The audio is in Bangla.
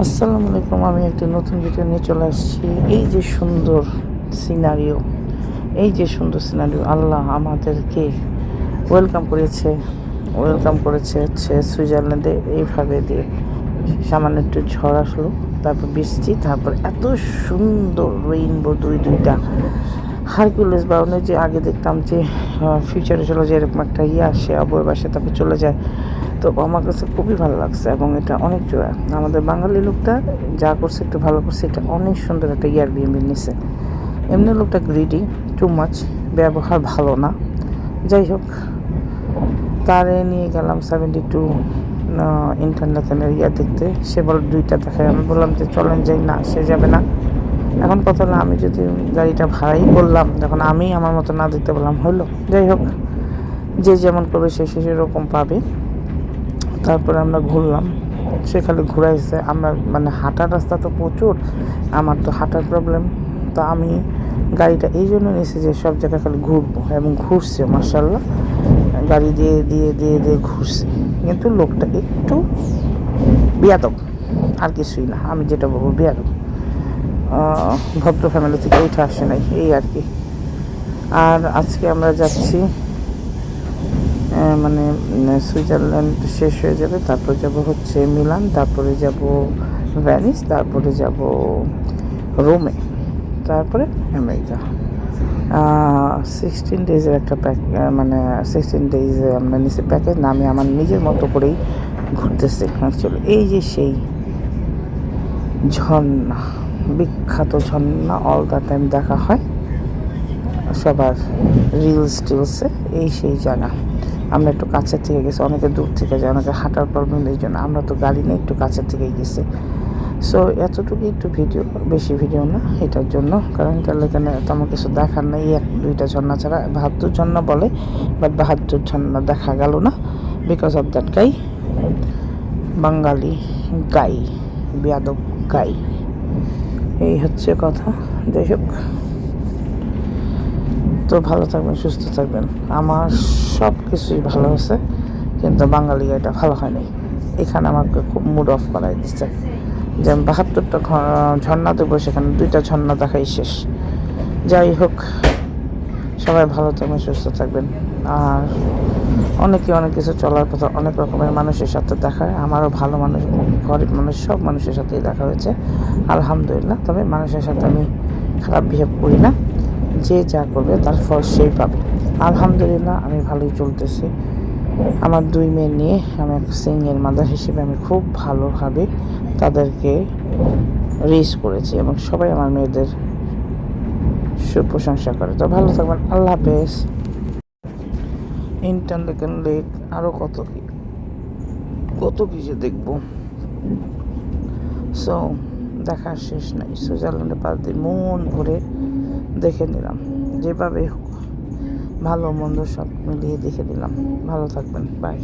আসসালামু আলাইকুম। আমি একটি নতুন ভিডিও নিয়ে চলে আসছি। এই যে সুন্দর সিনারিও, আল্লাহ আমাদেরকে ওয়েলকাম করেছে হচ্ছে সুইজারল্যান্ডে। এইভাবে দিয়ে সামান্য একটু ঝড় আসলো, তারপর বৃষ্টি, তারপর এত সুন্দর রেইনবো দুইটা হারকুলেস বাউনে। যে আগে দেখতাম যে ফিউচারে চলে যায় এরকম একটা আসে আবহাওয়া বাসে, তারপর চলে যায়। তো আমার কাছে খুবই ভালো লাগছে এবং এটা অনেক জোড়া। আমাদের বাঙালি লোকটা যা করছে একটু ভালো করছে, এটা অনেক সুন্দর একটা বিএমবি নিছে। এমনি লোকটা গ্রিডি, টু মাচ, ব্যবহার ভালো না। যাই হোক, তারে নিয়ে গেলাম 72 ইন্টারন্যাশনাল দেখতে। সে বল দুইটা দেখায়। আমি বললাম যে চলেন যাই, না সে যাবে না। এখন কথা হলো, আমি যদি গাড়িটা ভাড়াই করলাম, যখন আমি আমার মতো না দেখতে পেলাম, হলো। যাই হোক, যে যেমন করবে সে সেরকম পাবে। তারপরে আমরা ঘুরলাম, সে খালি ঘুরাইছে। আমরা মানে হাঁটার রাস্তা তো প্রচুর, আমার তো হাঁটার প্রবলেম। তো আমি গাড়িটা এই জন্য নিয়েছি যে সব জায়গায় খালি ঘুরবো, এবং ঘুরছে মার্শাল্লাহ। গাড়ি দিয়ে দিয়ে দিয়ে দিয়ে ঘুরছে, কিন্তু লোকটা একটু বেয়াদব, আর কিছুই না। আমি যেটা বলবো বেয়াদব, ভদ্র ফ্যামিলি থেকে উঠে আসে নাই, এই আর কি। আর আজকে আমরা যাচ্ছি মানে সুইজারল্যান্ড শেষ হয়ে যাবে, তারপর যাব হচ্ছে মিলান, তারপরে যাব ভ্যানিস, তারপরে যাব রোমে, তারপরে আমেরিকা। 16 ডেজের একটা মানে 16 ডেজ আমরা নিচে প্যাকেজ না। আমি আমার নিজের মতো করেই ঘুরতেছি অ্যাকচুয়ালি। এই যে সেই ঝর্ণা, বিখ্যাত ঝর্ণা, অল দ্য টাইম দেখা হয় সবার টিলসে, এই সেই জায়গা। আমরা একটু কাছের থেকে গেছি, অনেকে দূর থেকে যায়, অনেকে হাঁটার প্রবলেম, এই জন্য আমরা তো গাড়ি নিয়ে একটু কাছের থেকেই গেছি। সো এতটুকু একটু ভিডিও, বেশি ভিডিও না এটার জন্য, কারণ তাহলে এখানে তেমন কিছু দেখার নেই। 1-2টা ঝর্ণা ছাড়া, বাহাত্তর ঝর্ণা বলে, বাট 72 ঝর্ণা দেখা গেল না, বিকজ অফ দ্যাট গাই, বাঙালি গাই, বেয়াদব গাই। এই হচ্ছে কথা। যাই হোক, তো ভালো থাকবেন, সুস্থ থাকবেন। আমার সব কিছুই ভালো হয়েছে, কিন্তু বাঙালি গাড়িটা ভালো হয়নি। এখানে আমাকে খুব মুড অফ করাই দিচ্ছে, যে আমি 72টা ঝর্ণা দেবো, সেখানে 2টা ঝর্ণা দেখাই শেষ। যাই হোক, সবাই ভালো থাকবেন, সুস্থ থাকবেন। আর অনেক কিছু চলার পথে অনেক রকমের মানুষের সাথে দেখা হয়। আমারও ভালো মানুষ, গরিব মানুষ, সব মানুষের সাথেই দেখা হয়েছে আলহামদুলিল্লাহ। তবে মানুষের সাথে আমি খারাপ বিহেভ করি না। যে যা করবে তার ফল সেই পাবে। আলহামদুলিল্লাহ, আমি ভালোই চলতেছি। আমার 2 মেয়ে নিয়ে আমি এক সিঙ্গেল মাদার হিসেবে আমি খুব ভালোভাবে তাদেরকে রেস করেছি, এবং সবাই আমার মেয়েদের সুপ্রশংসা করে। তো ভালো থাকবেন, আল্লাহ হাফেজ। ইন্টারলেকেন লেক, আরও কত কি যে দেখবো। সো দেখার শেষ নাই। সুইজারল্যান্ডে 5 দিন মন ভরে দেখে নিলাম, যেভাবে হোক ভালো মন্দ সব মিলিয়ে দেখে দিলাম। ভালো থাকবেন, বাই।